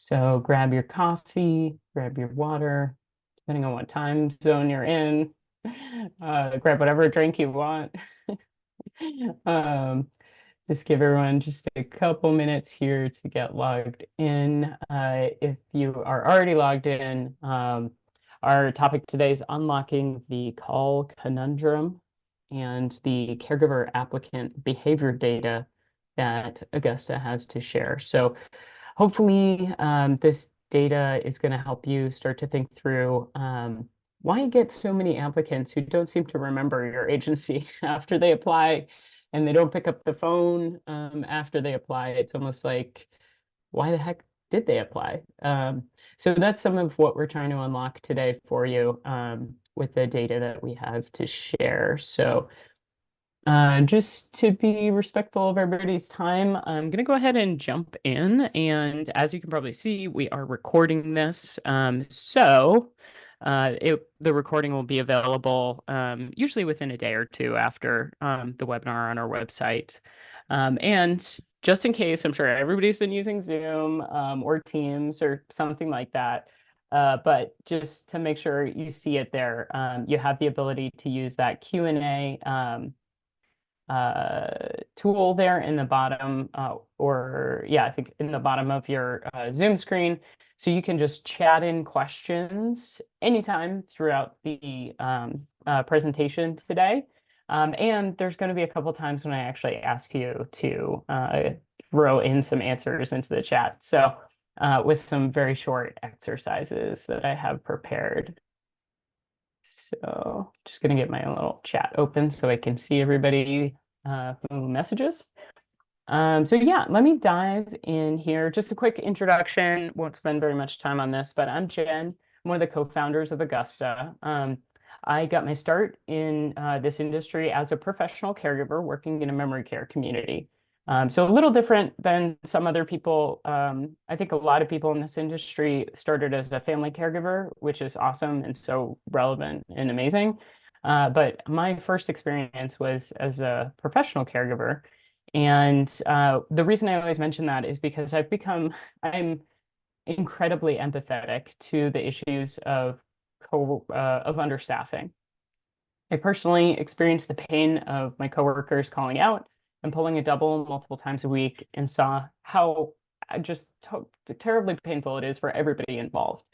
So grab your coffee, grab your water, depending on what time zone you're in. Grab whatever drink you want. Um, just give everyone just a couple minutes here to get logged in. If you are already logged in, our topic today is unlocking the call conundrum and the caregiver applicant behavior data that Augusta has to share. So hopefully, this data is going to help you start to think through why you get so many applicants who don't seem to remember your agency after they apply, and they don't pick up the phone after they apply. It's almost like, why the heck did they apply? So that's some of what we're trying to unlock today for you with the data that we have to share. So just to be respectful of everybody's time, I'm going to go ahead and jump in. And as you can probably see, we are recording this. The recording will be available usually within a day or two after the webinar on our website. And just in case, I'm sure everybody's been using Zoom or Teams or something like that. But just to make sure you see it there, you have the ability to use that Q&A tool there in the bottom, I think in the bottom of your Zoom screen. So you can just chat in questions anytime throughout the presentation today. And there's going to be a couple times when I actually ask you to throw in some answers into the chat. So with some very short exercises that I have prepared. So just going to get my own little chat open so I can see everybody who messages. So yeah, let me dive in here. Just a quick introduction. Won't spend very much time on this, but I'm Jen. I'm one of the co-founders of Augusta. I got my start in this industry as a professional caregiver working in a memory care community. So a little different than some other people. I think a lot of people in this industry started as a family caregiver, which is awesome and so relevant and amazing. But my first experience was as a professional caregiver. And the reason I always mention that is because I'm incredibly empathetic to the issues of understaffing. I personally experienced the pain of my coworkers calling out and pulling a double multiple times a week and saw how just terribly painful it is for everybody involved.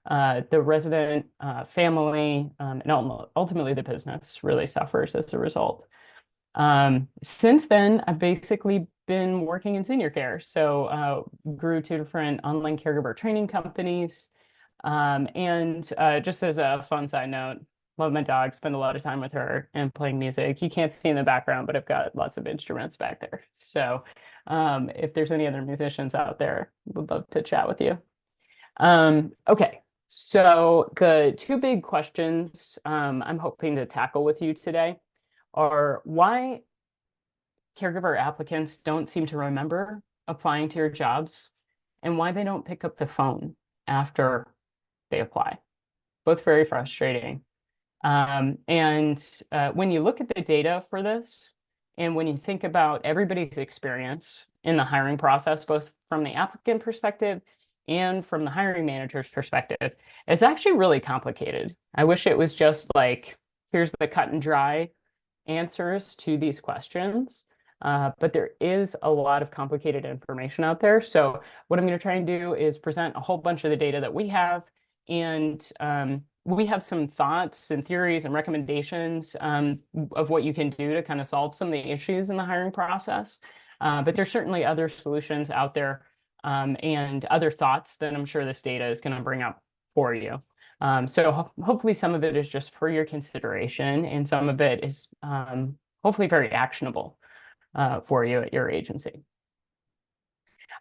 The resident, family, and ultimately the business really suffers as a result. Since then, I've basically been working in senior care. So grew two different online caregiver training companies. And just as a fun side note, love my dog, spend a lot of time with her and playing music. You can't see in the background, but I've got lots of instruments back there. So if there's any other musicians out there, would love to chat with you. Okay, so the two big questions I'm hoping to tackle with you today are why caregiver applicants don't seem to remember applying to your jobs and why they don't pick up the phone after they apply. Both very frustrating. When you look at the data for this, and when you think about everybody's experience in the hiring process, both from the applicant perspective and from the hiring manager's perspective, it's actually really complicated. I wish it was just like, here's the cut and dry answers to these questions. But there is a lot of complicated information out there. So what I'm going to try and do is present a whole bunch of the data that we have, and we have some thoughts and theories and recommendations of what you can do to kind of solve some of the issues in the hiring process. But there's certainly other solutions out there and other thoughts that I'm sure this data is going to bring up for you. So hopefully some of it is just for your consideration, and some of it is hopefully very actionable for you at your agency.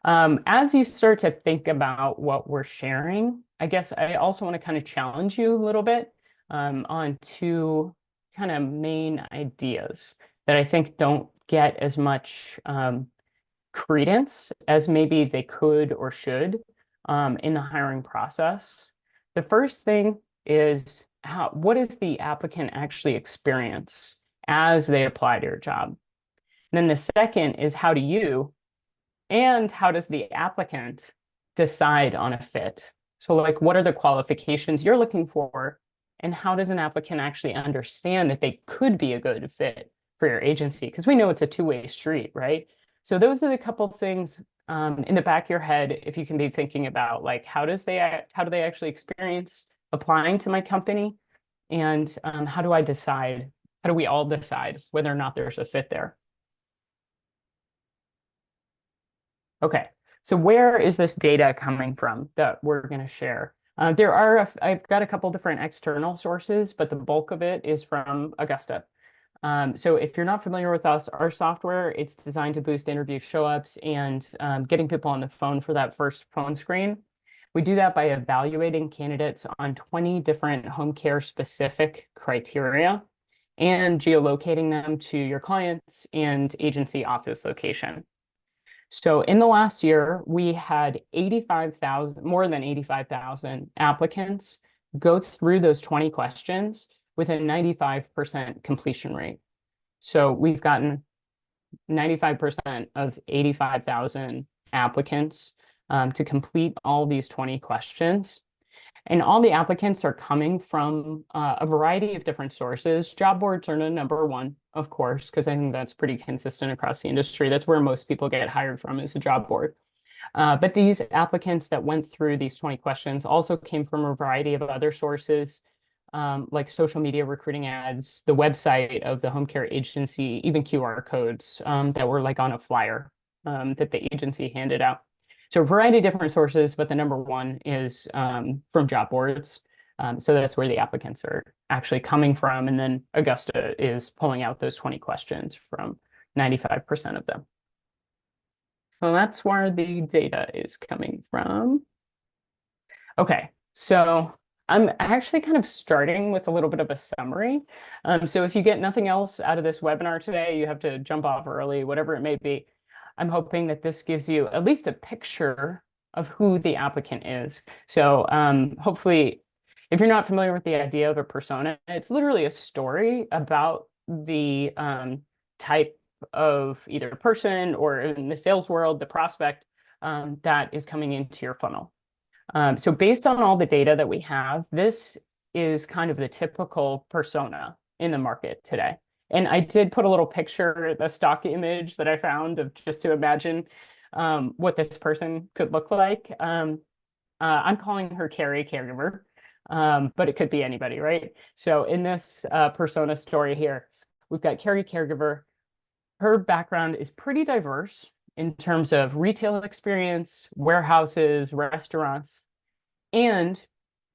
As you start to think about what we're sharing, I guess I also want to kind of challenge you a little bit on two kind of main ideas that I think don't get as much credence as maybe they could or should in the hiring process. The first thing is what does the applicant actually experience as they apply to your job? And then the second is how do you and how does the applicant decide on a fit? So like, what are the qualifications you're looking for? And how does an applicant actually understand that they could be a good fit for your agency? Because we know it's a two-way street, right? So those are the couple things in the back of your head, if you can be thinking about like, how do they actually experience applying to my company? And how do I decide, how do we all decide whether or not there's a fit there? Okay, so where is this data coming from that we're going to share? I've got a couple different external sources, but the bulk of it is from Augusta. So if you're not familiar with us, our software, it's designed to boost interview show-ups and getting people on the phone for that first phone screen. We do that by evaluating candidates on 20 different home care specific criteria and geolocating them to your clients and agency office location. So in the last year, we had 85,000, more than 85,000 applicants go through those 20 questions with a 95% completion rate. So we've gotten 95% of 85,000 applicants to complete all these 20 questions. And all the applicants are coming from a variety of different sources. Job boards are the number one, of course, because I think that's pretty consistent across the industry. That's where most people get hired from, is a job board. But these applicants that went through these 20 questions also came from a variety of other sources, like social media recruiting ads, the website of the home care agency, even QR codes that were like on a flyer that the agency handed out. So a variety of different sources, but the number one is from job boards. So that's where the applicants are actually coming from. And then Augusta is pulling out those 20 questions from 95% of them. So that's where the data is coming from. Okay, so I'm actually kind of starting with a little bit of a summary. So if you get nothing else out of this webinar today, you have to jump off early, whatever it may be. I'm hoping that this gives you at least a picture of who the applicant is. So hopefully, if you're not familiar with the idea of a persona, it's literally a story about the type of either person or in the sales world, the prospect that is coming into your funnel. So based on all the data that we have, this is kind of the typical persona in the market today. And I did put a little picture, the stock image that I found of just to imagine what this person could look like. I'm calling her caregiver, but it could be anybody, right? So in this persona story here, we've got caregiver. Her background is pretty diverse in terms of retail experience, warehouses, restaurants, and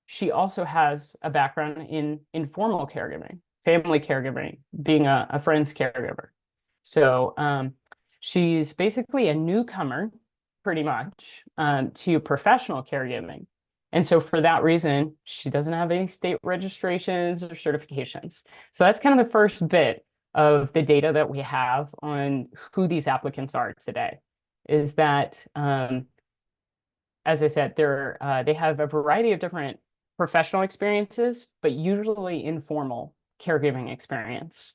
she also has a background in informal caregiving, family caregiving, being a friend's caregiver. So she's basically a newcomer, pretty much, to professional caregiving. And so for that reason, she doesn't have any state registrations or certifications. So that's kind of the first bit of the data that we have on who these applicants are today, is that, as I said, they have a variety of different professional experiences, but usually informal caregiving experience.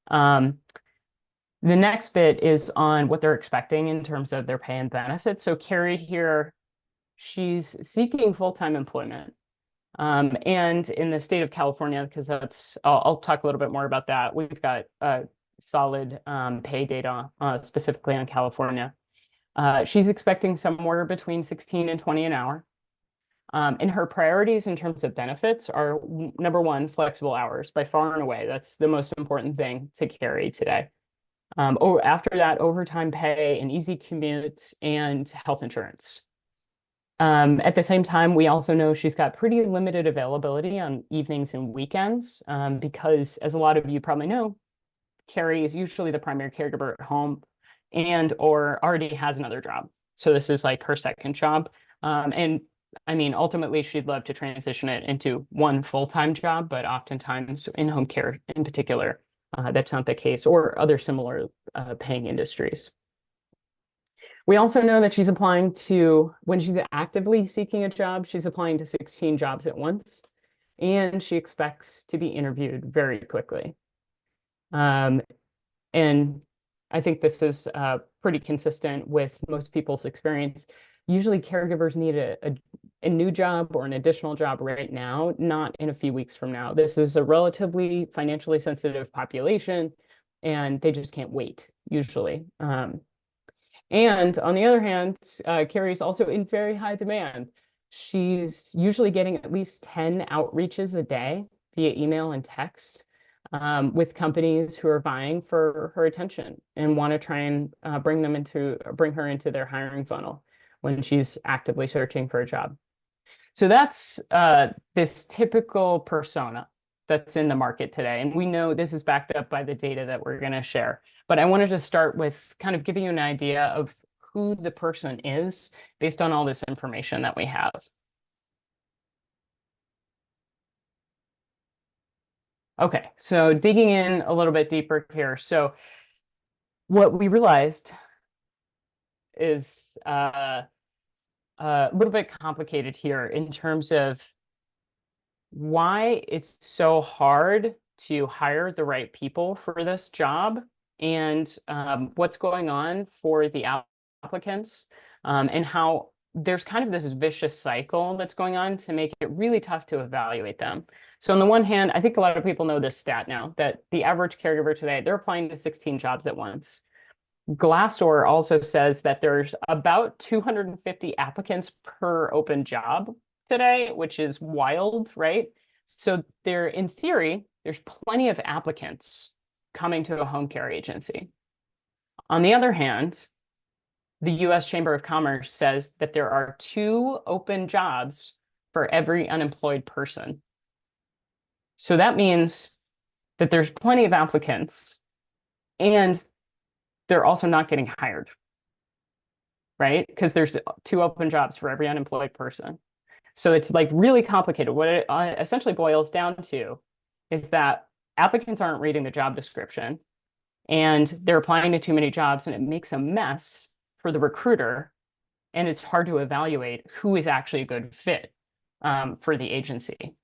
The next bit is on what they're expecting in terms of their pay and benefits. So Carrie here, she's seeking full-time employment. And in the state of California, because I'll talk a little bit more about that. We've got solid pay data specifically on California. She's expecting somewhere between 16 and 20 an hour. And her priorities in terms of benefits are, number one, flexible hours, by far and away. That's the most important thing to Carrie today. After that, overtime pay, an easy commute, and health insurance. At the same time, we also know she's got pretty limited availability on evenings and weekends because, as a lot of you probably know, Carrie is usually the primary caregiver at home and or already has another job. So this is like her second job. And I mean, ultimately, she'd love to transition it into one full-time job, but oftentimes in home care in particular, that's not the case, or other similar paying industries. We also know that she's applying to, when she's actively seeking a job, she's applying to 16 jobs at once, and she expects to be interviewed very quickly. And I think this is pretty consistent with most people's experience. usually caregivers need a new job or an additional job right now, not in a few weeks from now. This is a relatively financially sensitive population, and they just can't wait, usually. And on the other hand, Carrie is also in very high demand. She's usually getting at least 10 outreaches a day via email and text, with companies who are vying for her attention and want to try and bring her into their hiring funnel when she's actively searching for a job. So that's this typical persona that's in the market today. And we know this is backed up by the data that we're going to share. But I wanted to start with kind of giving you an idea of who the person is based on all this information that we have. Okay, so digging in a little bit deeper here. So what we realized is a little bit complicated here in terms of why it's so hard to hire the right people for this job, and what's going on for the applicants, and how there's kind of this vicious cycle that's going on to make it really tough to evaluate them. So on the one hand, I think a lot of people know this stat now, that the average caregiver today, they're applying to 16 jobs at once. Glassdoor also says that there's about 250 applicants per open job today, which is wild, right? So in theory, there's plenty of applicants coming to a home care agency. On the other hand, the US Chamber of Commerce says that there are 2 open jobs for every unemployed person. So that means that there's plenty of applicants and they're also not getting hired, right? Because there's 2 open jobs for every unemployed person. So it's like really complicated. What it essentially boils down to is that applicants aren't reading the job description and they're applying to too many jobs, and it makes a mess for the recruiter, and it's hard to evaluate who is actually a good fit for the agency.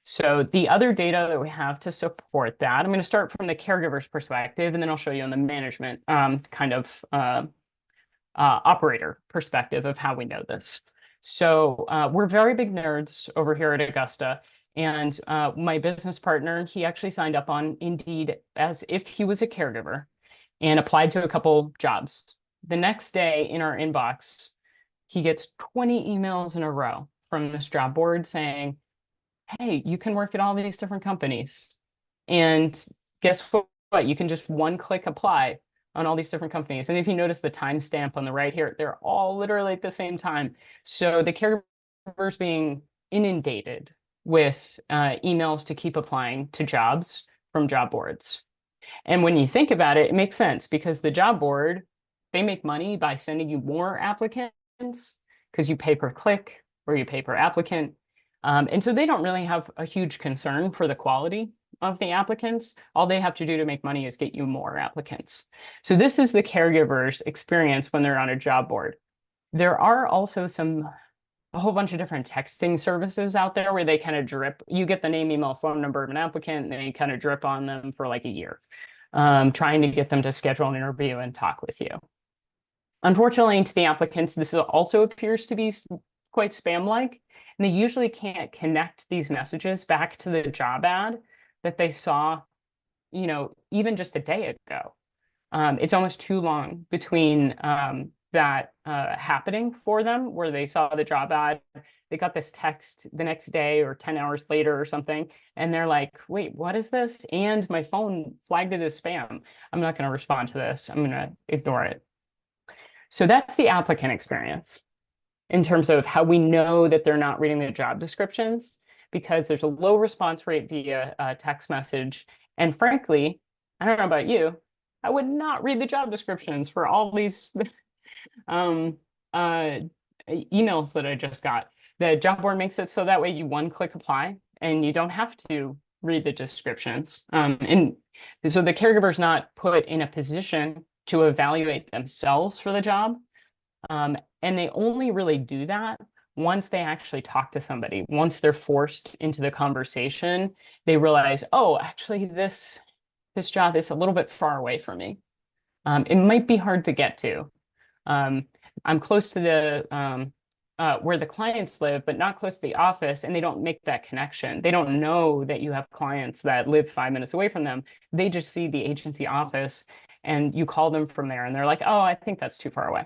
So the other data that we have to support that, I'm going to start from the caregiver's perspective, and then I'll show you on the management kind of operator perspective of how we know this. So we're very big nerds over here at Augusta. And my business partner, he actually signed up on Indeed as if he was a caregiver and applied to a couple jobs. The next day in our inbox, he gets 20 emails in a row from this job board saying, hey, you can work at all these different companies. And guess what? You can just one-click apply on all these different companies. And if you notice the timestamp on the right here, they're all literally at the same time. So the caregivers being inundated with emails to keep applying to jobs from job boards. And when you think about it, it makes sense because the job board, they make money by sending you more applicants because you pay per click or you pay per applicant. And so they don't really have a huge concern for the quality of the applicants. All they have to do to make money is get you more applicants. So this is the caregiver's experience when they're on a job board. There are also a whole bunch of different texting services out there where they kind of drip. You get the name, email, phone number of an applicant, and they kind of drip on them for like a year, trying to get them to schedule an interview and talk with you. Unfortunately, to the applicants, this also appears to be quite spam-like, and they usually can't connect these messages back to the job ad that they saw, even just a day ago. It's almost too long between that happening for them, where they saw the job ad, they got this text the next day or 10 hours later or something, and they're like, wait, what is this? And my phone flagged it as spam. I'm not going to respond to this. I'm going to ignore it. So that's the applicant experience in terms of how we know that they're not reading the job descriptions, because there's a low response rate via text message. And frankly, I don't know about you, I would not read the job descriptions for all these emails that I just got. The job board makes it so that way you one-click apply and you don't have to read the descriptions. And so the caregiver is not put in a position to evaluate themselves for the job. And they only really do that once they actually talk to somebody. Once they're forced into the conversation, they realize, oh, actually, this job is a little bit far away from me. It might be hard to get to. I'm close to the where the clients live, but not close to the office, and they don't make that connection. They don't know that you have clients that live 5 minutes away from them. They just see the agency office, and you call them from there, and they're like, "Oh, I think that's too far away."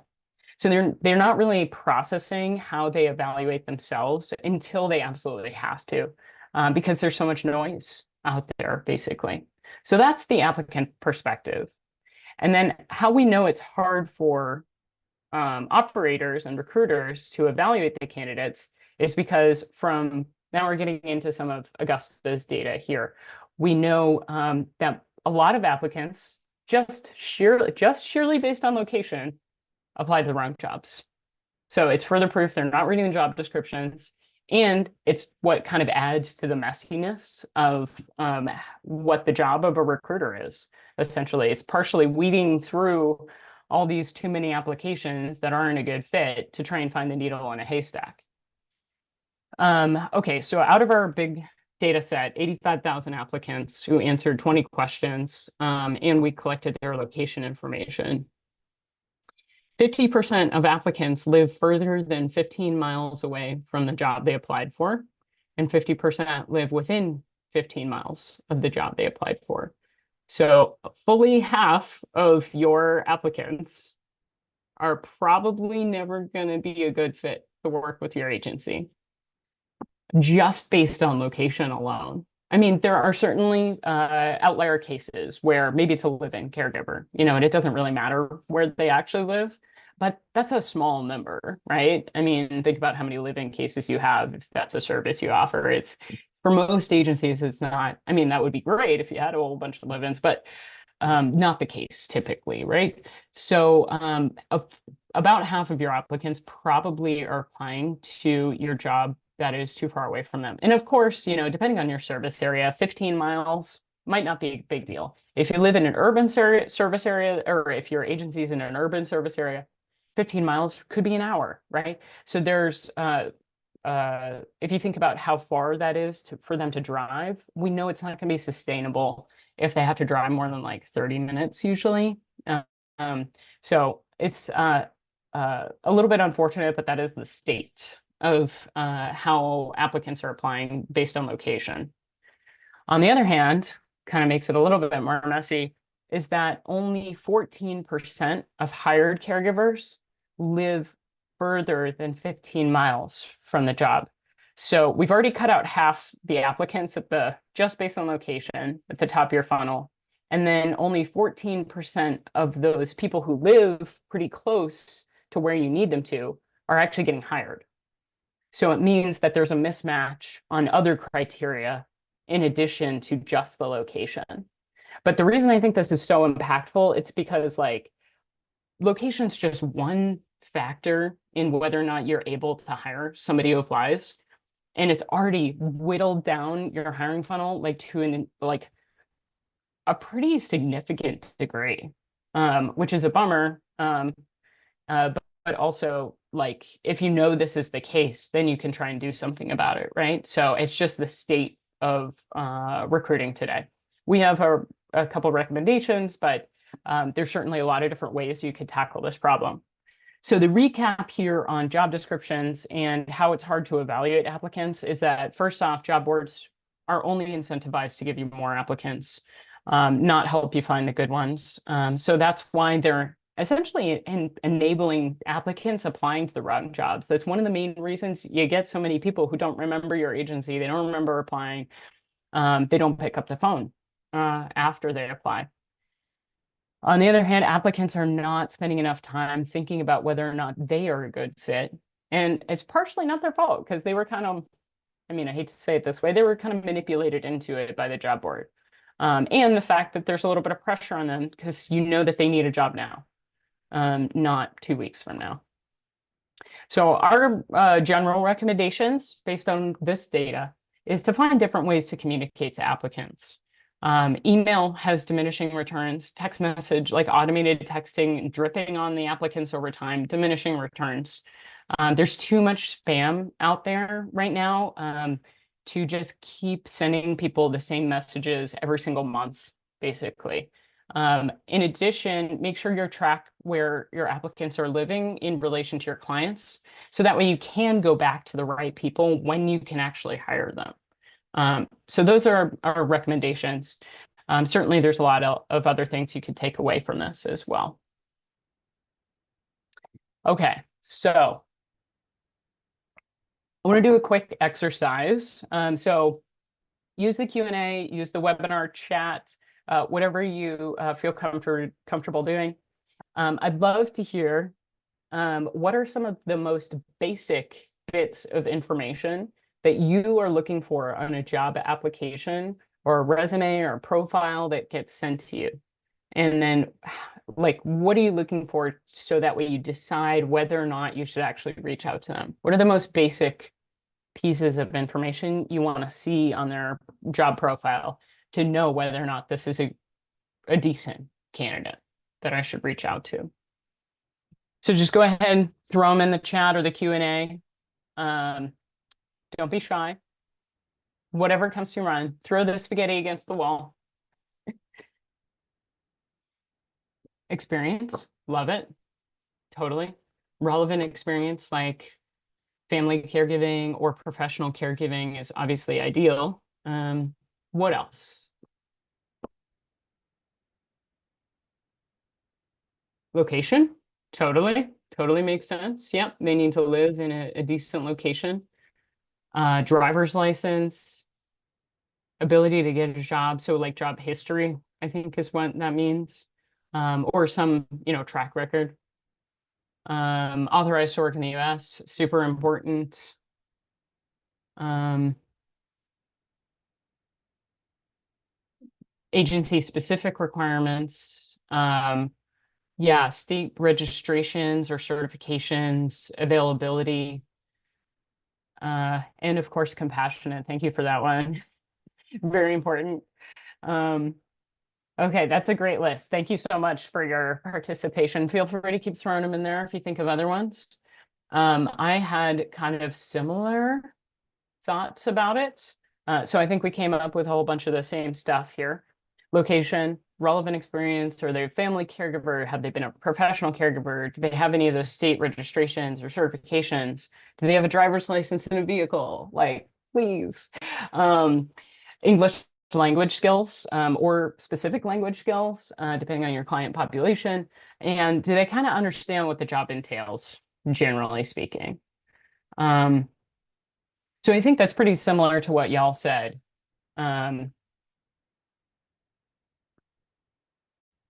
So they're not really processing how they evaluate themselves until they absolutely have to, because there's so much noise out there, basically. So that's the applicant perspective. And then how we know it's hard for operators and recruiters to evaluate the candidates is because now we're getting into some of Augusta's data here. We know that a lot of applicants just sheerly based on location apply to the wrong jobs. So it's further proof they're not reading the job descriptions, and it's what kind of adds to the messiness of what the job of a recruiter is. Essentially, it's partially weeding through all these too many applications that aren't a good fit to try and find the needle in a haystack. Okay, so out of our big data set, 85,000 applicants who answered 20 questions, and we collected their location information. 50% of applicants live further than 15 miles away from the job they applied for, and 50% live within 15 miles of the job they applied for. So fully half of your applicants are probably never going to be a good fit to work with your agency, just based on location alone. I mean, there are certainly outlier cases where maybe it's a live-in caregiver, and it doesn't really matter where they actually live, but that's a small number, right? I mean, think about how many live-in cases you have if that's a service you offer. It's for most agencies, it's not. I mean, that would be great if you had a whole bunch of live-ins, but not the case typically, right? So about half of your applicants probably are applying to your job that is too far away from them. And of course, depending on your service area, 15 miles might not be a big deal. If you live in an urban service area, or if your agency is in an urban service area, 15 miles could be an hour, right? So there's, if you think about how far that is for them to drive, we know it's not going to be sustainable if they have to drive more than like 30 minutes usually. So it's a little bit unfortunate, but that is the state of how applicants are applying based on location. On the other hand, kind of makes it a little bit more messy, is that only 14% of hired caregivers live further than 15 miles from the job. So we've already cut out half the applicants just based on location at the top of your funnel. And then only 14% of those people who live pretty close to where you need them to are actually getting hired. So it means that there's a mismatch on other criteria in addition to just the location. But the reason I think this is so impactful, it's because location's just one factor in whether or not you're able to hire somebody who applies. And it's already whittled down your hiring funnel to a pretty significant degree, which is a bummer. But also, if this is the case, then you can try and do something about it, right? So it's just the state of recruiting today. We have a couple recommendations, but there's certainly a lot of different ways you could tackle this problem. So the recap here on job descriptions and how it's hard to evaluate applicants is that, first off, job boards are only incentivized to give you more applicants, not help you find the good ones. So that's why they're essentially enabling applicants applying to the wrong jobs. That's one of the main reasons you get so many people who don't remember your agency. They don't remember applying. They don't pick up the phone after they apply. On the other hand, applicants are not spending enough time thinking about whether or not they are a good fit. And it's partially not their fault because they were kind of, I hate to say it this way, they were kind of manipulated into it by the job board. And the fact that there's a little bit of pressure on them because that they need a job now, not 2 weeks from now. So our general recommendations based on this data is to find different ways to communicate to applicants. Email has diminishing returns, text message, automated texting, dripping on the applicants over time, diminishing returns. There's too much spam out there right now to just keep sending people the same messages every single month, basically. In addition, make sure you track where your applicants are living in relation to your clients. So that way you can go back to the right people when you can actually hire them. So those are our recommendations. Certainly, there's a lot of other things you could take away from this as well. Okay, so I want to do a quick exercise. So use the Q&A, use the webinar chat, whatever you feel comfortable doing. I'd love to hear what are some of the most basic bits of information that you are looking for on a job application or a resume or a profile that gets sent to you? And then, like, what are you looking for so that way you decide whether or not you should actually reach out to them? What are the most basic pieces of information you want to see on their job profile to know whether or not this is a decent candidate that I should reach out to? So just go ahead and throw them in the chat or the Q&A. Don't be shy. Whatever comes to your mind, throw the spaghetti against the wall. Experience, love it. Totally. Relevant experience like family caregiving or professional caregiving is obviously ideal. What else? Location, totally makes sense. Yep, they need to live in a decent location. Driver's license, ability to get a job. So like job history, I think is what that means. Or some, track record. Authorized to work in the US, super important. Agency specific requirements. Yeah, state registrations or certifications, availability. And of course, compassionate. Thank you for that one. Very important. Okay, that's a great list. Thank you so much for your participation. Feel free to keep throwing them in there if you think of other ones. I had kind of similar thoughts about it. So I think we came up with a whole bunch of the same stuff here. Location, relevant experience, are they a family caregiver? Have they been a professional caregiver? Do they have any of those state registrations or certifications? Do they have a driver's license in a vehicle? Like, please. English language skills or specific language skills, depending on your client population. And do they kind of understand what the job entails, generally speaking? So I think that's pretty similar to what y'all said.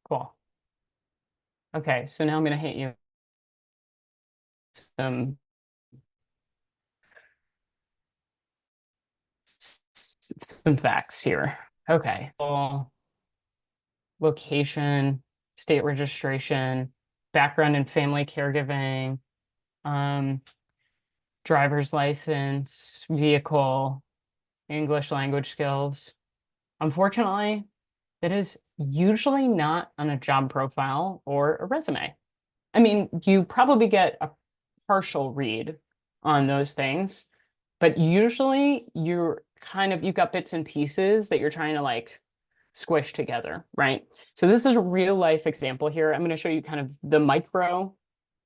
Cool. Okay, so now I'm going to hit you some facts here. Okay. Location, state registration, background in family caregiving, driver's license, vehicle, English language skills. Unfortunately, that is usually not on a job profile or a resume. I mean, you probably get a partial read on those things, but usually you've got bits and pieces that you're trying to like squish together, right? So this is a real life example here. I'm going to show you kind of the micro,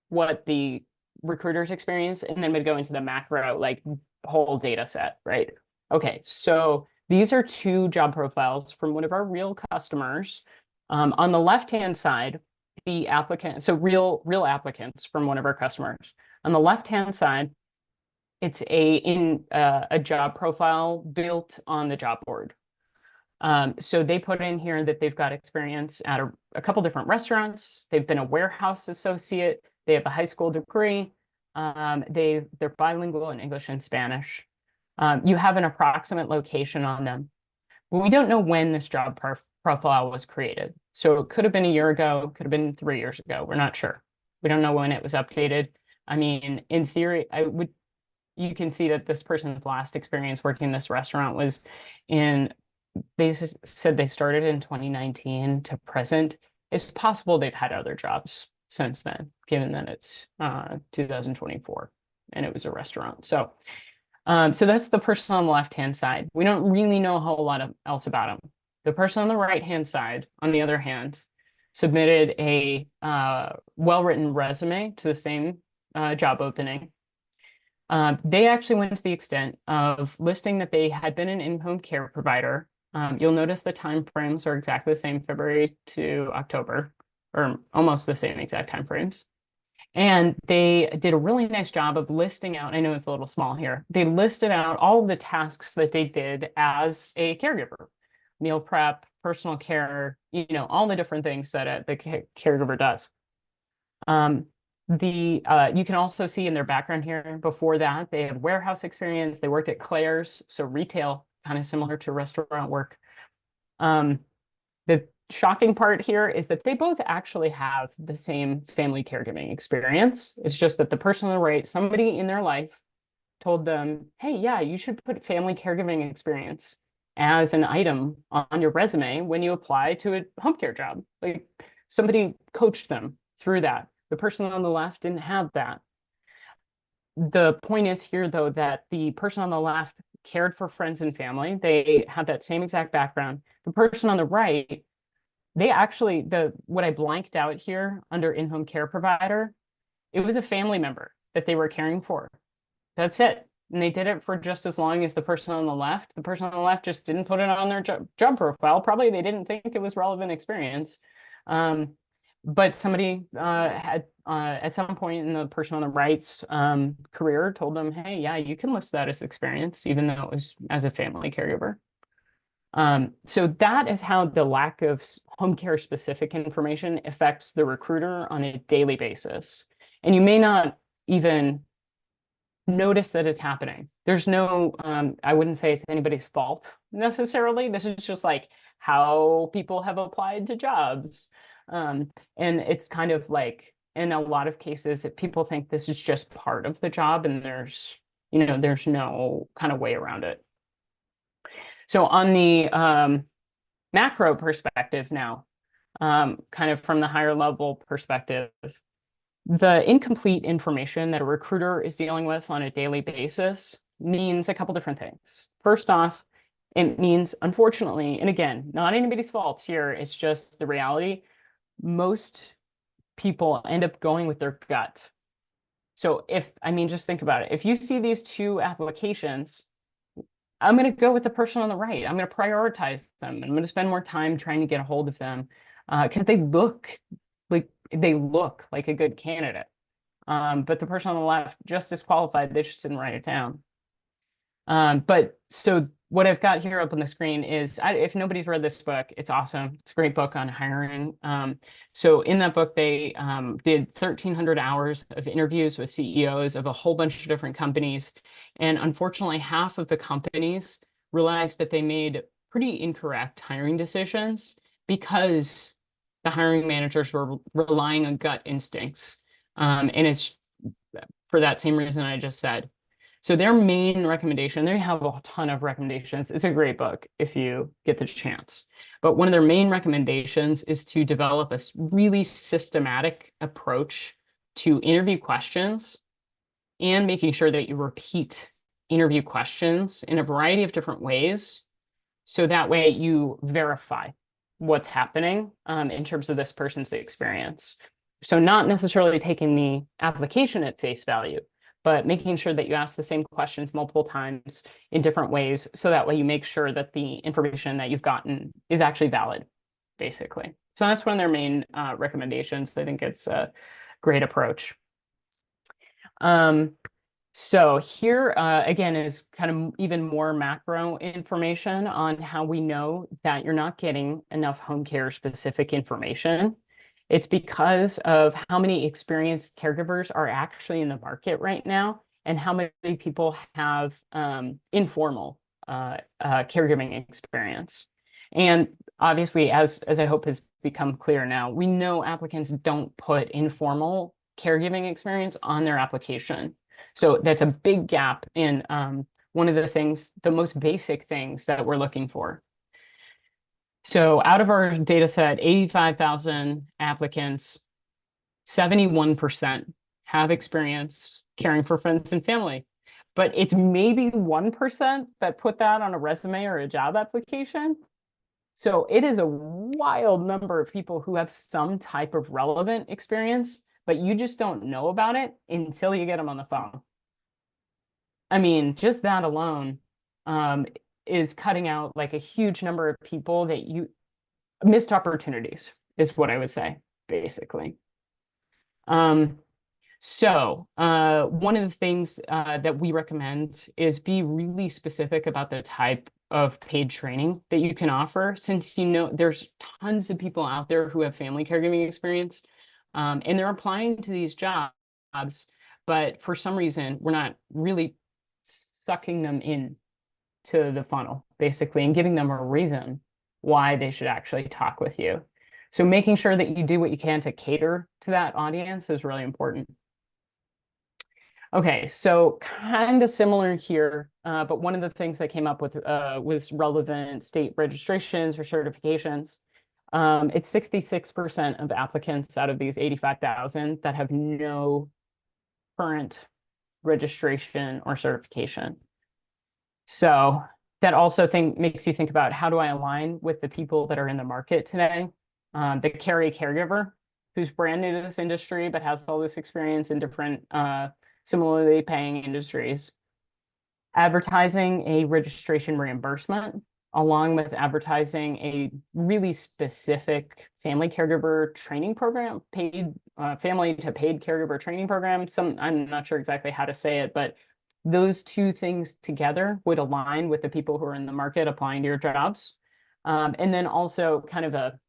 what the recruiters experience, and then I'm going to go into the macro, like whole data set, right? Okay, so these are two job profiles from one of our real customers. On the left-hand side, the applicant, so real applicants from one of our customers. On the left-hand side, it's a job profile built on the job board. So they put in here that they've got experience at a couple different restaurants. They've been a warehouse associate. They have a high school degree. They're bilingual in English and Spanish. You have an approximate location on them. But we don't know when this job profile was created. So it could have been a year ago, could have been 3 years ago. We're not sure. We don't know when it was updated. I mean, in theory, you can see that this person's last experience working in this restaurant was they said they started in 2019 to present. It's possible they've had other jobs since then, given that it's 2024 and it was a restaurant. So that's the person on the left-hand side. We don't really know a whole lot else about them. The person on the right-hand side, on the other hand, submitted a well-written resume to the same job opening. They actually went to the extent of listing that they had been an in-home care provider. You'll notice the time frames are exactly the same, February to October, or almost the same exact time frames. And they did a really nice job of listing out, I know it's a little small here, they listed out all of the tasks that they did as a caregiver, meal prep, personal care, all the different things that the caregiver does. You can also see in their background here, before that, they had warehouse experience, they worked at Claire's, so retail, kind of similar to restaurant work. The shocking part here is that they both actually have the same family caregiving experience. It's just that the person on the right, somebody in their life told them, hey, yeah, you should put family caregiving experience as an item on your resume when you apply to a home care job. Like somebody coached them through that. The person on the left didn't have that. The point is here, though, that the person on the left cared for friends and family. They had that same exact background. The person on the right, they actually, what I blanked out here under in-home care provider, it was a family member that they were caring for. That's it. And they did it for just as long as the person on the left. The person on the left just didn't put it on their job profile. Probably they didn't think it was relevant experience. But somebody had at some point in the person on the right's career told them, hey, yeah, you can list that as experience, even though it was as a family caregiver. So that is how the lack of home care specific information affects the recruiter on a daily basis. And you may not even notice that it's happening. There's no, I wouldn't say it's anybody's fault necessarily. This is just like how people have applied to jobs. And it's kind of like, in a lot of cases, people think this is just part of the job and there's no kind of way around it. So on the macro perspective now, kind of from the higher level perspective, the incomplete information that a recruiter is dealing with on a daily basis means a couple different things. First off, it means, unfortunately, and again, not anybody's fault here, it's just the reality, most people end up going with their gut. So just think about it. If you see these two applications, I'm going to go with the person on the right. I'm going to prioritize them. I'm going to spend more time trying to get a hold of them because they look like a good candidate. But the person on the left, just as qualified, they just didn't write it down. But so what I've got here up on the screen is, if nobody's read this book, it's awesome. It's a great book on hiring. So in that book, they did 1,300 hours of interviews with CEOs of a whole bunch of different companies. And unfortunately, half of the companies realized that they made pretty incorrect hiring decisions because the hiring managers were relying on gut instincts. And it's for that same reason I just said. So their main recommendation, they have a ton of recommendations. It's a great book if you get the chance. But one of their main recommendations is to develop a really systematic approach to interview questions and making sure that you repeat interview questions in a variety of different ways. So that way you verify what's happening in terms of this person's experience. So not necessarily taking the application at face value, but making sure that you ask the same questions multiple times in different ways, so that way you make sure that the information that you've gotten is actually valid, basically. So that's one of their main recommendations. I think it's a great approach. So here, again, is kind of even more macro information on how we know that you're not getting enough home care specific information. It's because of how many experienced caregivers are actually in the market right now and how many people have informal caregiving experience. And obviously, as I hope has become clear now, we know applicants don't put informal caregiving experience on their application. So that's a big gap in one of the most basic things that we're looking for. So out of our data set, 85,000 applicants, 71% have experience caring for friends and family. But it's maybe 1% that put that on a resume or a job application. So it is a wild number of people who have some type of relevant experience, but you just don't know about it until you get them on the phone. I mean, just that alone um, is cutting out like a huge number of people that you missed opportunities, is what I would say, basically. Um, one of the things that we recommend is be really specific about the type of paid training that you can offer, since you know there's tons of people out there who have family caregiving experience, and they're applying to these jobs, but for some reason we're not really sucking them in to the funnel, basically, and giving them a reason why they should actually talk with you. So making sure that you do what you can to cater to that audience is really important. Okay, so kind of similar here, but one of the things I came up with was relevant state registrations or certifications. It's 66% of applicants out of these 85,000 that have no current registration or certification. So that also makes you think about, how do I align with the people that are in the market today? The caregiver, who's brand new to this industry, but has all this experience in different similarly paying industries. Advertising a registration reimbursement, along with advertising a really specific family caregiver training program, paid family to paid caregiver training program. I'm not sure exactly how to say it, but those two things together would align with the people who are in the market applying to your jobs. And then also kind of a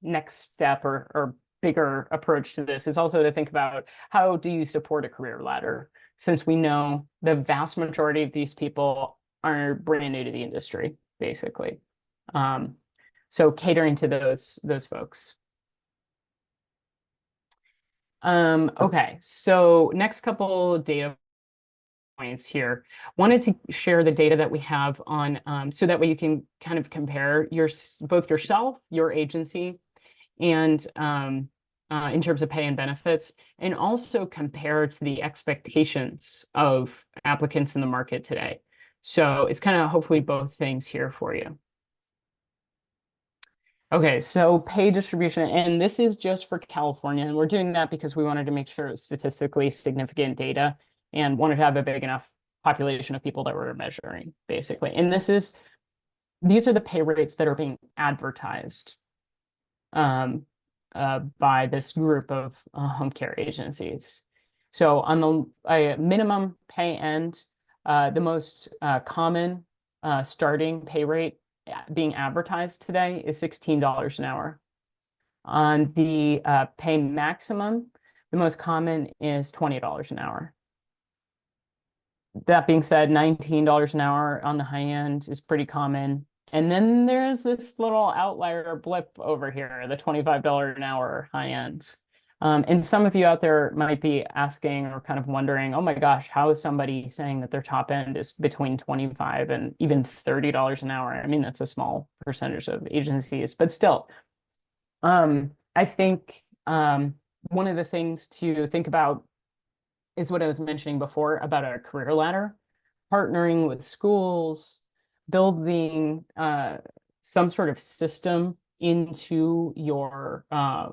next step or bigger approach to this is also to think about, how do you support a career ladder? Since we know the vast majority of these people are brand new to the industry, basically. So catering to those folks. Okay, so next couple data points here. Wanted to share the data that we have on, so that way you can kind of compare both yourself, your agency, and in terms of pay and benefits, and also compare to the expectations of applicants in the market today. So it's kind of hopefully both things here for you. Okay, so pay distribution, and this is just for California, and we're doing that because we wanted to make sure it was statistically significant data and wanted to have a big enough population of people that we're measuring, basically. And these are the pay rates that are being advertised by this group of home care agencies. So on the minimum pay end, the most common starting pay rate being advertised today is $16 an hour. On the pay maximum, the most common is $20 an hour. That being said, $19 an hour on the high end is pretty common. And then there's this little outlier blip over here, the $25 an hour high end. And some of you out there might be asking or kind of wondering, oh my gosh, how is somebody saying that their top end is between $25 and even $30 an hour? I mean, that's a small percentage of agencies, but still, I think one of the things to think about is what I was mentioning before about a career ladder, partnering with schools, building some sort of system into your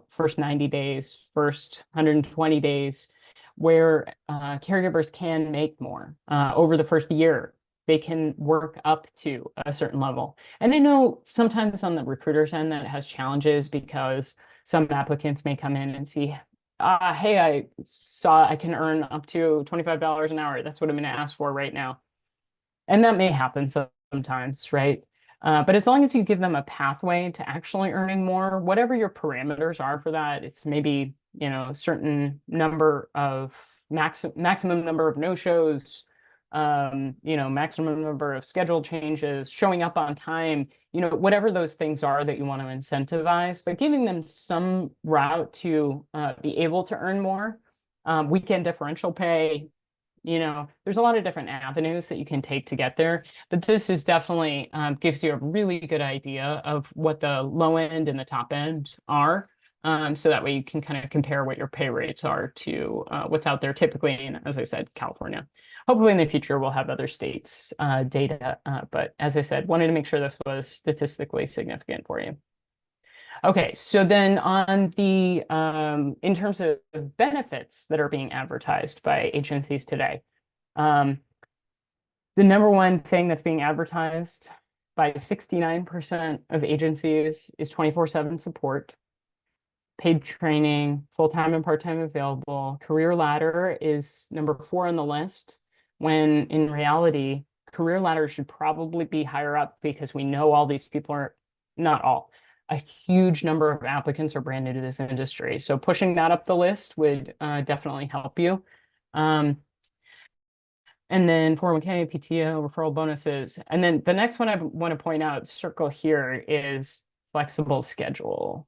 first 90 days, first 120 days, where caregivers can make more over the first year. They can work up to a certain level. And I know sometimes on the recruiter's end that has challenges, because some applicants may come in and see, hey, I saw I can earn up to $25 an hour. That's what I'm going to ask for right now. And that may happen sometimes, right? But as long as you give them a pathway to actually earning more, whatever your parameters are for that, it's maybe, a certain number of maximum number of no-shows, maximum number of schedule changes, showing up on time, whatever those things are that you want to incentivize, but giving them some route to be able to earn more. Weekend differential pay, there's a lot of different avenues that you can take to get there, but this is definitely gives you a really good idea of what the low end and the top end are. So that way you can kind of compare what your pay rates are to what's out there typically in, as I said, California. Hopefully in the future we'll have other states' data, but as I said, wanted to make sure this was statistically significant for you. Okay, so then on the in terms of benefits that are being advertised by agencies today, the number one thing that's being advertised by 69% of agencies is 24/7 support, paid training, full-time and part-time available. Career ladder is number 4 on the list, when in reality, career ladder should probably be higher up because we know all these people are, not all, a huge number of applicants are brand new to this industry. So pushing that up the list would definitely help you. And then 401k, PTO, referral bonuses. And then the next one I want to point out, circle here, is flexible schedule.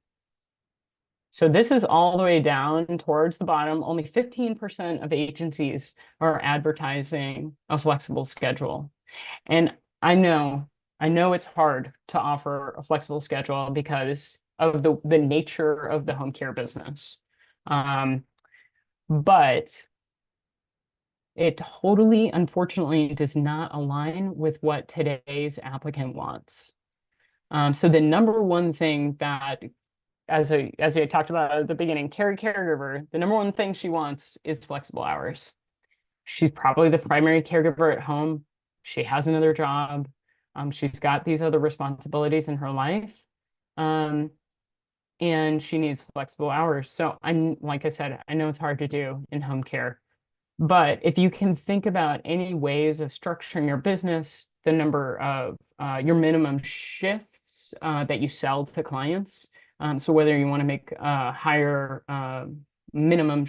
So this is all the way down towards the bottom. Only 15% of agencies are advertising a flexible schedule. And I know it's hard to offer a flexible schedule because of the nature of the home care business. But it totally, unfortunately, does not align with what today's applicant wants. So the number one thing that, as I talked about at the beginning, caregiver, the number one thing she wants is flexible hours. She's probably the primary caregiver at home. She has another job. She's got these other responsibilities in her life. And she needs flexible hours. So like I said, I know it's hard to do in home care. But if you can think about any ways of structuring your business, the number of your minimum shifts that you sell to clients. So whether you want to make a higher minimum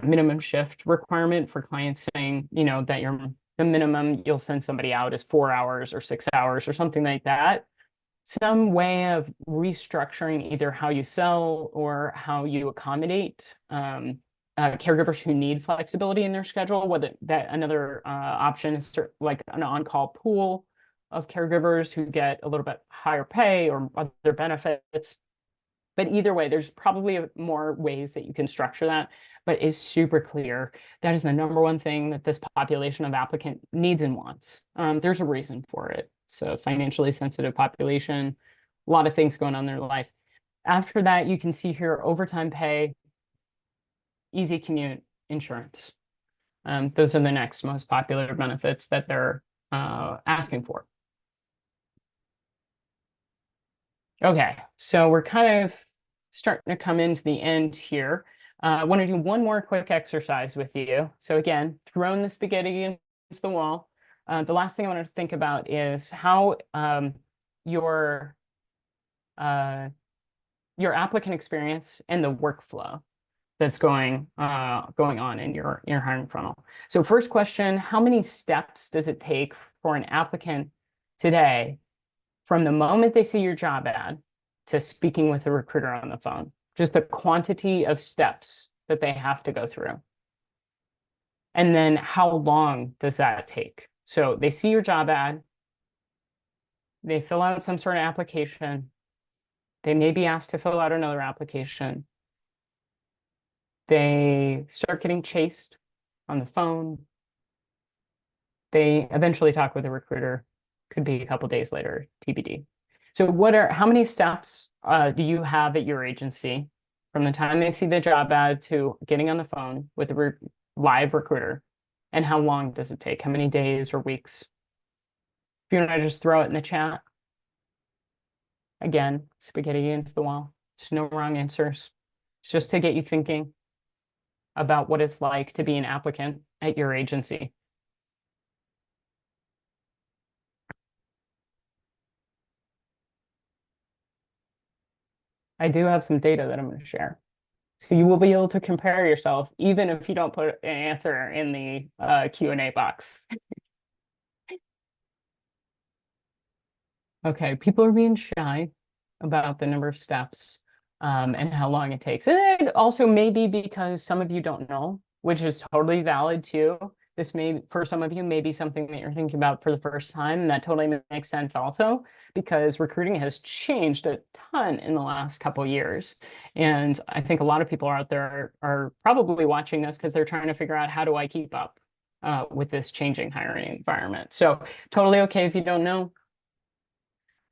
minimum shift requirement for clients, saying, that the minimum you'll send somebody out is 4 hours or 6 hours or something like that. Some way of restructuring either how you sell or how you accommodate caregivers who need flexibility in their schedule. Whether that another option is like an on-call pool of caregivers who get a little bit higher pay or other benefits. But either way, there's probably more ways that you can structure that, but it's super clear that is the number one thing that this population of applicant needs and wants. There's a reason for it. So financially sensitive population, a lot of things going on in their life. After that, you can see here overtime pay, easy commute, insurance. Those are the next most popular benefits that they're asking for. Okay, so we're kind of starting to come into the end here. I want to do one more quick exercise with you. So again, throwing the spaghetti against the wall. The last thing I want to think about is how your applicant experience and the workflow that's going on in your hiring funnel. So first question, how many steps does it take for an applicant today from the moment they see your job ad to speaking with a recruiter on the phone? Just the quantity of steps that they have to go through. And then how long does that take? So they see your job ad, they fill out some sort of application, they may be asked to fill out another application, they start getting chased on the phone, they eventually talk with a recruiter, could be a couple days later, TBD. So how many steps do you have at your agency from the time they see the job ad to getting on the phone with a live recruiter? And how long does it take? How many days or weeks? If you want to just throw it in the chat. Again, spaghetti against the wall. There's no wrong answers. It's just to get you thinking about what it's like to be an applicant at your agency. I do have some data that I'm going to share. So you will be able to compare yourself, even if you don't put an answer in the Q&A box. Okay, people are being shy about the number of steps and how long it takes. And it also may be because some of you don't know, which is totally valid too. This may, for some of you, may be something that you're thinking about for the first time, and that totally makes sense also. because recruiting has changed a ton in the last couple of years. And I think a lot of people out there are probably watching this because they're trying to figure out, how do I keep up with this changing hiring environment? So totally okay if you don't know.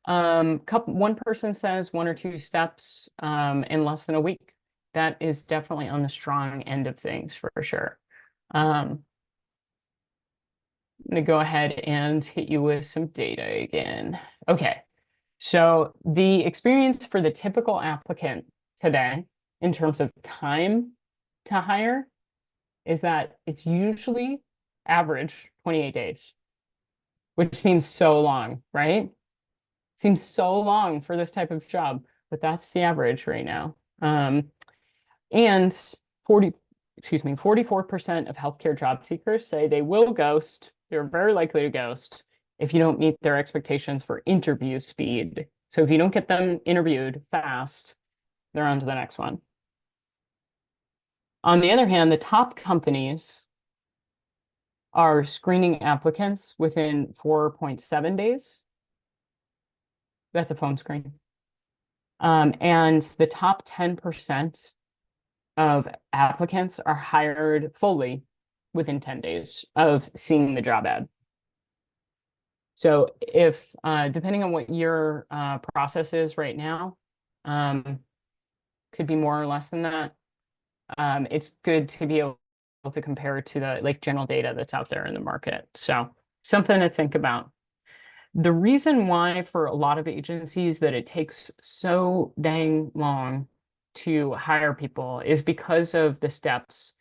One person says 1 or 2 steps in less than a week. That is definitely on the strong end of things for sure. I'm going to go ahead and hit you with some data again. Okay, so the experience for the typical applicant today in terms of time to hire is that it's usually average 28 days, which seems so long, right? Seems so long for this type of job, but that's the average right now. And 44% of healthcare job seekers say they will ghost. They're very likely to ghost if you don't meet their expectations for interview speed. So if you don't get them interviewed fast, they're on to the next one. On the other hand, the top companies are screening applicants within 4.7 days. That's a phone screen. And the top 10% of applicants are hired fully within 10 days of seeing the job ad. So if, depending on what your process is right now, could be more or less than that. It's good to be able to compare to the general data that's out there in the market. So something to think about. The reason why for a lot of agencies that it takes so dang long to hire people is because of the steps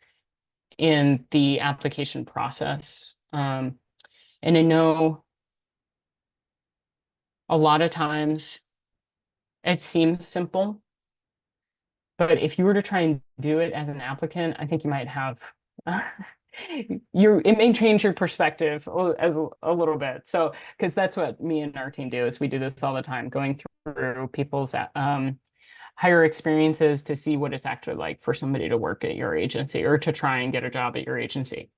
in the application process. And I know a lot of times it seems simple, but if you were to try and do it as an applicant, I think you might have it may change your perspective as a little bit. So, because that's what me and our team do, is we do this all the time, going through people's hire experiences to see what it's actually like for somebody to work at your agency or to try and get a job at your agency.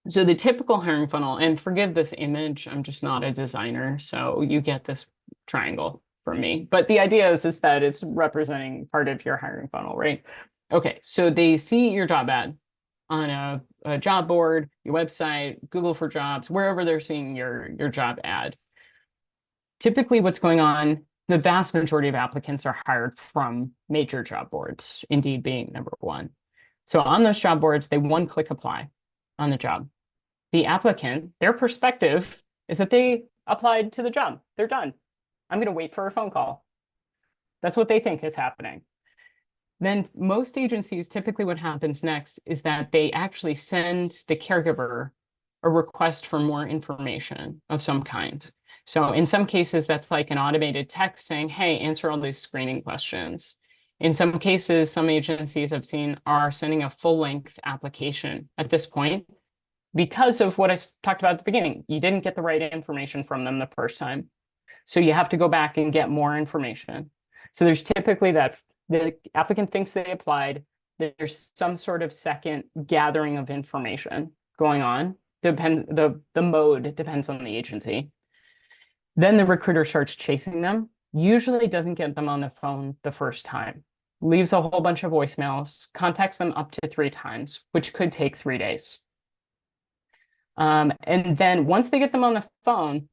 So the typical hiring funnel, and forgive this image, I'm just not a designer, so you get this triangle from me. But the idea is that it's representing part of your hiring funnel, right? Okay, so they see your job ad on a job board, your website, Google for Jobs, wherever they're seeing your job ad. Typically what's going on, the vast majority of applicants are hired from major job boards, Indeed being number 1. So on those job boards, they one-click apply on the job. The applicant, their perspective is that they applied to the job. They're done. I'm going to wait for a phone call. That's what they think is happening. Then most agencies, typically what happens next is that they actually send the caregiver a request for more information of some kind. So in some cases, that's like an automated text saying, hey, answer all these screening questions. In some cases, some agencies I've seen are sending a full-length application at this point because of what I talked about at the beginning. You didn't get the right information from them the first time. So you have to go back and get more information. So there's typically that the applicant thinks they applied. There's some sort of second gathering of information going on. The mode depends on the agency. Then the recruiter starts chasing them, usually doesn't get them on the phone the first time, leaves a whole bunch of voicemails, contacts them up to 3 times, which could take 3 days. And then once they get them on the phone,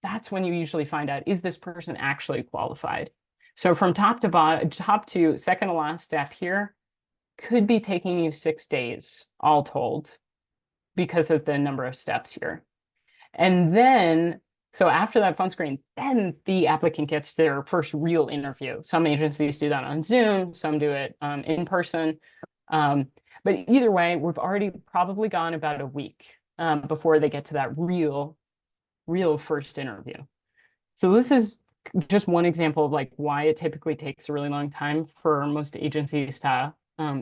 that's when you usually find out, is this person actually qualified? So from top to bottom, top to second to last step here, could be taking you 6 days all told because of the number of steps here. And then, so after that phone screen, then the applicant gets their first real interview. Some agencies do that on Zoom, some do it in person. But either way, we've already probably gone about a week before they get to that real first interview. So this is just one example of why it typically takes a really long time for most agencies to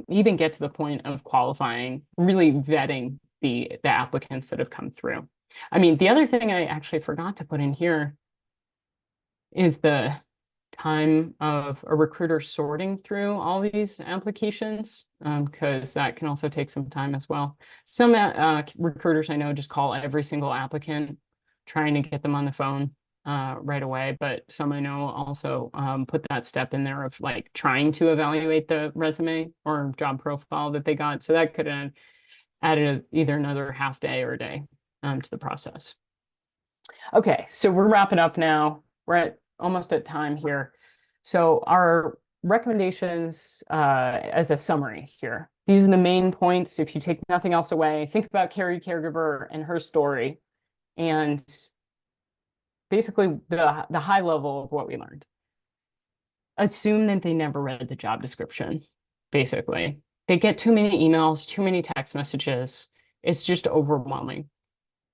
even get to the point of qualifying, really vetting the applicants that have come through. I mean, the other thing I actually forgot to put in here is the time of a recruiter sorting through all these applications, because that can also take some time as well. Some recruiters I know just call every single applicant, trying to get them on the phone. right away, but some I know also put that step in there of like trying to evaluate the resume or job profile that they got. So that could have added either another half day or a day to the process. Okay, so we're wrapping up now. We're at almost at time here. So our recommendations as a summary here. These are the main points. If you take nothing else away, think about Carrie Caregiver and her story and basically the high level of what we learned. Assume that they never read the job description, basically. They get too many emails, too many text messages. It's just overwhelming.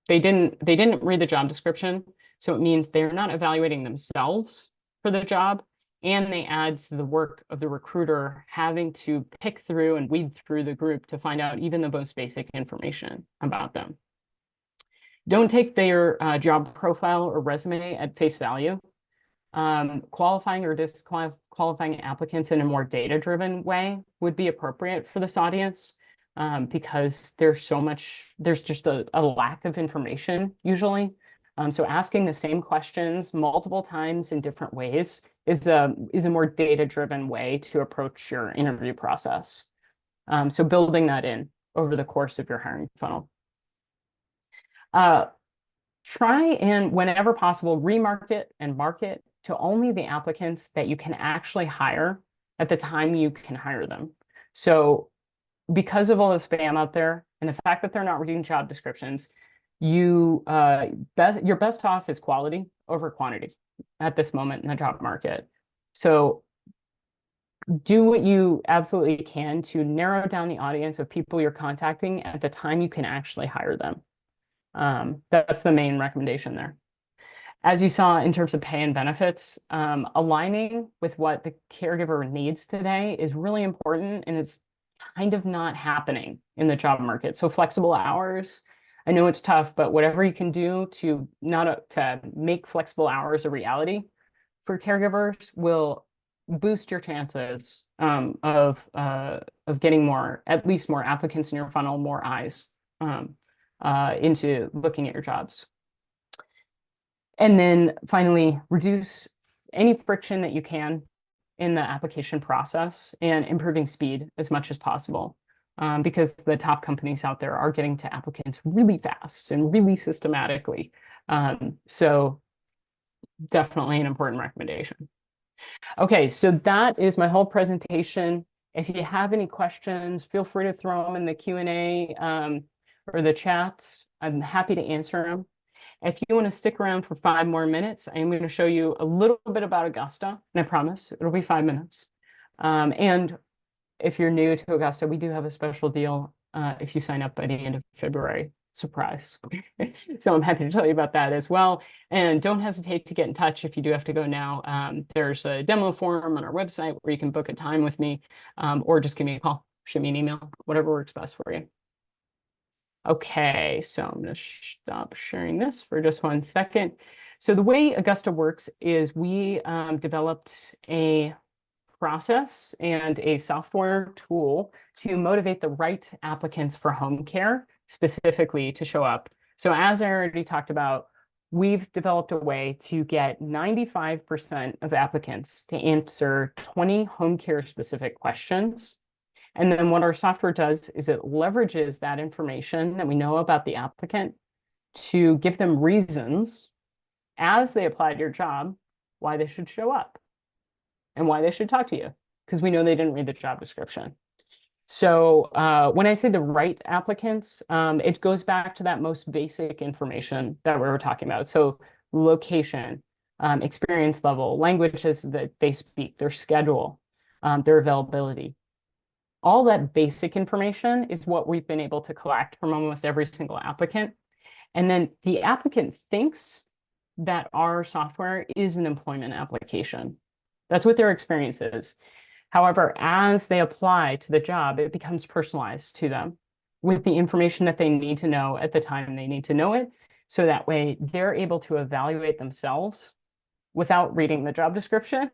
They didn't read the job description, so it means they're not evaluating themselves for the job, and they add to the work of the recruiter having to pick through and weed through the group to find out even the most basic information about them. Don't take their job profile or resume at face value. Qualifying or disqualifying applicants in a more data-driven way would be appropriate for this audience because there's just a lack of information usually. So asking the same questions multiple times in different ways is a more data-driven way to approach your interview process. So building that in over the course of your hiring funnel. Try and, whenever possible, remarket and market to only the applicants that you can actually hire at the time you can hire them. So because of all the spam out there and the fact that they're not reading job descriptions, your best off is quality over quantity at this moment in the job market. So do what you absolutely can to narrow down the audience of people you're contacting at the time you can actually hire them. That's the main recommendation there. As you saw in terms of pay and benefits, aligning with what the caregiver needs today is really important, and it's kind of not happening in the job market. So flexible hours, I know it's tough, but whatever you can do to make flexible hours a reality for caregivers will boost your chances of getting at least more applicants in your funnel, more eyes into looking at your jobs. And then finally, reduce any friction that you can in the application process and improving speed as much as possible because the top companies out there are getting to applicants really fast and really systematically. So definitely an important recommendation. Okay, so that is my whole presentation. If you have any questions, feel free to throw them in the Q&A or the chat. I'm happy to answer them. If you want to stick around for 5 more minutes, I'm going to show you a little bit about Augusta, and I promise it'll be 5 minutes. And if you're new to Augusta, we do have a special deal if you sign up by the end of February. Surprise. So I'm happy to tell you about that as well. And don't hesitate to get in touch if you do have to go now. There's a demo form on our website where you can book a time with me or just give me a call, shoot me an email, whatever works best for you. Okay, so I'm going to stop sharing this for just 1 second. So the way Augusta works is we developed a process and a software tool to motivate the right applicants for home care specifically to show up. So as I already talked about, we've developed a way to get 95% of applicants to answer 20 home care specific questions. And then what our software does is it leverages that information that we know about the applicant to give them reasons as they apply to your job why they should show up and why they should talk to you, because we know they didn't read the job description. So when I say the right applicants, it goes back to that most basic information that we were talking about. So location, experience level, languages that they speak, their schedule, their availability. All that basic information is what we've been able to collect from almost every single applicant. And then the applicant thinks that our software is an employment application. That's what their experience is. However, as they apply to the job, it becomes personalized to them with the information that they need to know at the time they need to know it. So that way they're able to evaluate themselves without reading the job description.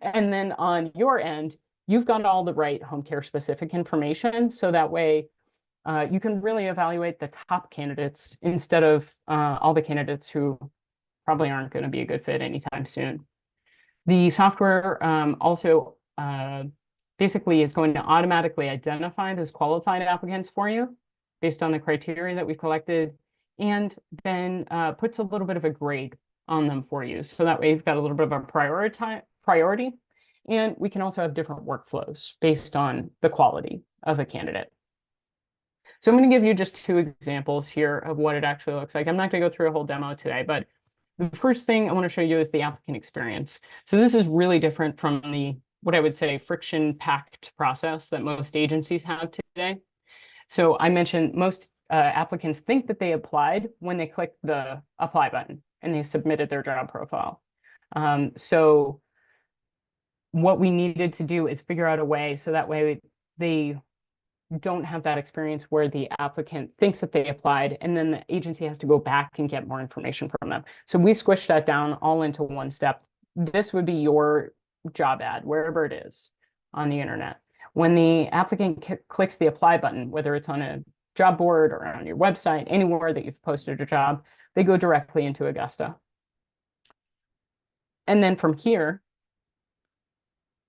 And then on your end, you've got all the right home care specific information. So that way you can really evaluate the top candidates instead of all the candidates who probably aren't going to be a good fit anytime soon. The software also basically is going to automatically identify those qualified applicants for you based on the criteria that we've collected, and then puts a little bit of a grade on them for you. So that way you've got a little bit of a priority, and we can also have different workflows based on the quality of a candidate. So I'm going to give you just 2 examples here of what it actually looks like. I'm not going to go through a whole demo today, but the first thing I want to show you is the applicant experience. So this is really different from the, what I would say, friction-packed process that most agencies have today. So I mentioned most applicants think that they applied when they clicked the apply button and they submitted their job profile. So what we needed to do is figure out a way so that way they don't have that experience where the applicant thinks that they applied and then the agency has to go back and get more information from them. So we squished that down all into one step. This would be your job ad, wherever it is on the internet. When the applicant clicks the apply button, whether it's on a job board or on your website, anywhere that you've posted a job, they go directly into Augusta. And then from here,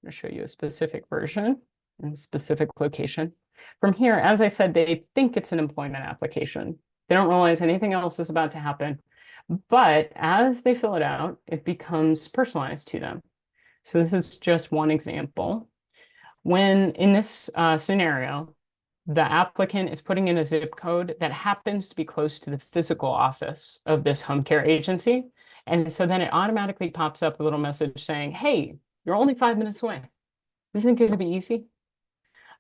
I'm going to show you a specific version and a specific location. From here, as I said, they think it's an employment application. They don't realize anything else is about to happen. But as they fill it out, it becomes personalized to them. So this is just one example. When in this scenario, the applicant is putting in a zip code that happens to be close to the physical office of this home care agency. And so then it automatically pops up a little message saying, hey, you're only 5 minutes away. Isn't it going to be easy?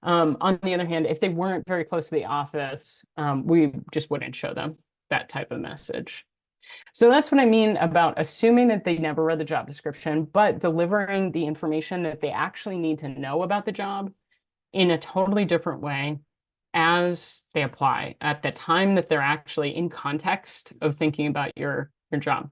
On the other hand, if they weren't very close to the office, we just wouldn't show them that type of message. So that's what I mean about assuming that they never read the job description, but delivering the information that they actually need to know about the job in a totally different way as they apply at the time that they're actually in context of thinking about your job.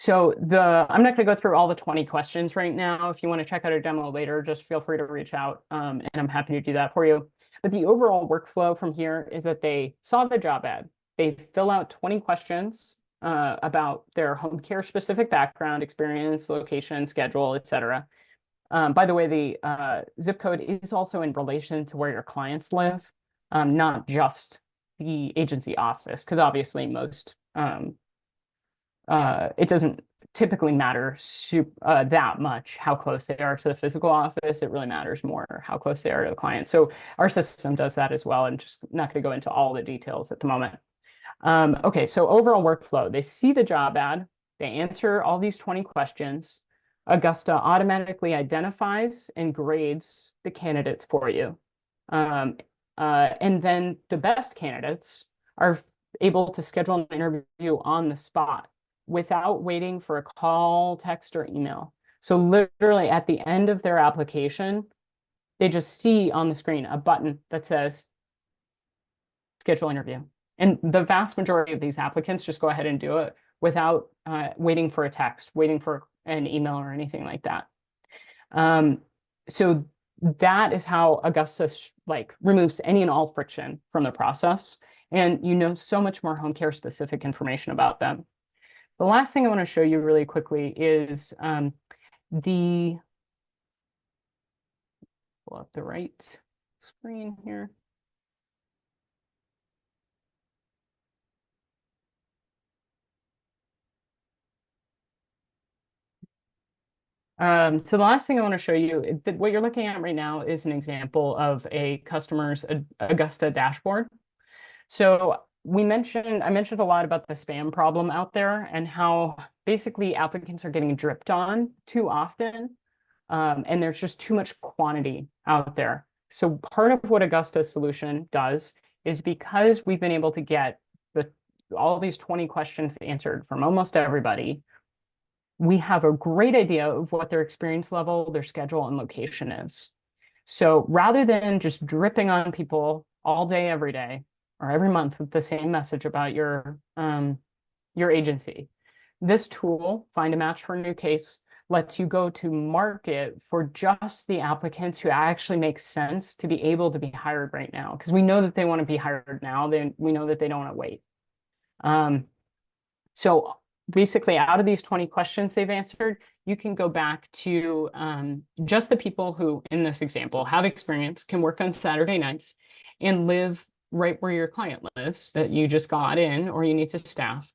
So I'm not going to go through all the 20 questions right now. If you want to check out a demo later, just feel free to reach out, and I'm happy to do that for you. But the overall workflow from here is that they saw the job ad. They fill out 20 questions about their home care specific background, experience, location, schedule, etc. By the way, the zip code is also in relation to where your clients live, not just the agency office, because obviously most it doesn't typically matter that much how close they are to the physical office. It really matters more how close they are to the client. So our system does that as well, and just not going to go into all the details at the moment. Okay, so overall workflow. They see the job ad. They answer all these 20 questions. Augusta automatically identifies and grades the candidates for you. And then the best candidates are able to schedule an interview on the spot without waiting for a call, text, or email. So literally at the end of their application, they just see on the screen a button that says schedule interview. And the vast majority of these applicants just go ahead and do it without waiting for a text, waiting for an email or anything like that. So that is how Augusta removes any and all friction from the process. And you know so much more home care specific information about them. The last thing I want to show you really quickly is pull up the right screen here. So the last thing I want to show you, what you're looking at right now is an example of a customer's Augusta dashboard. So I mentioned a lot about the spam problem out there and how basically applicants are getting dripped on too often. And there's just too much quantity out there. So part of what Augusta's solution does is, because we've been able to get all these 20 questions answered from almost everybody, we have a great idea of what their experience level, their schedule, and location is. So rather than just dripping on people all day, every day, or every month with the same message about your agency, this tool, Find a Match for a New Case, lets you go to market for just the applicants who actually make sense to be able to be hired right now. Because we know that they want to be hired now. We know that they don't want to wait. So basically out of these 20 questions they've answered, you can go back to just the people who, in this example, have experience, can work on Saturday nights and live right where your client lives that you just got in or you need to staff.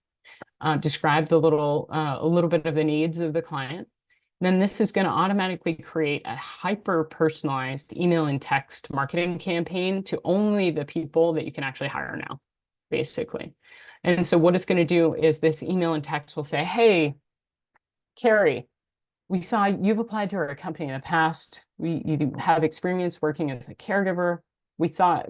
Describe a little bit of the needs of the client. Then this is going to automatically create a hyper-personalized email and text marketing campaign to only the people that you can actually hire now, basically. And so what it's going to do is this email and text will say, hey, Carrie, we saw you've applied to our company in the past. You have experience working as a caregiver. We saw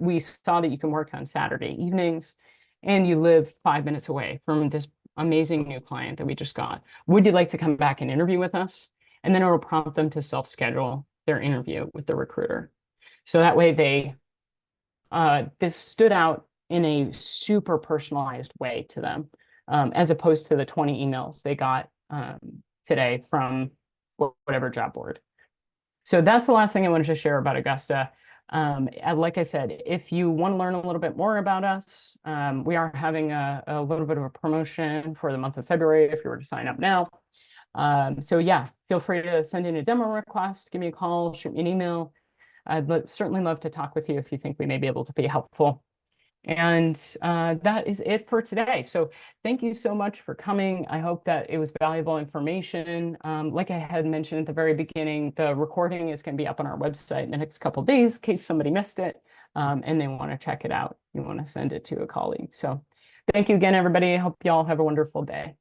that you can work on Saturday evenings and you live 5 minutes away from this amazing new client that we just got. Would you like to come back and interview with us? And then it will prompt them to self-schedule their interview with the recruiter. So that way this stood out in a super personalized way to them, as opposed to the 20 emails they got today from whatever job board. So that's the last thing I wanted to share about Augusta. Like I said, if you want to learn a little bit more about us, we are having a little bit of a promotion for the month of February if you were to sign up now. So yeah, feel free to send in a demo request, give me a call, shoot me an email. I'd certainly love to talk with you if you think we may be able to be helpful. And that is it for today. So thank you so much for coming. I hope that it was valuable information. Like I had mentioned at the very beginning, the recording is going to be up on our website in the next couple of days in case somebody missed it and they want to check it out. You want to send it to a colleague. So thank you again, everybody. I hope you all have a wonderful day.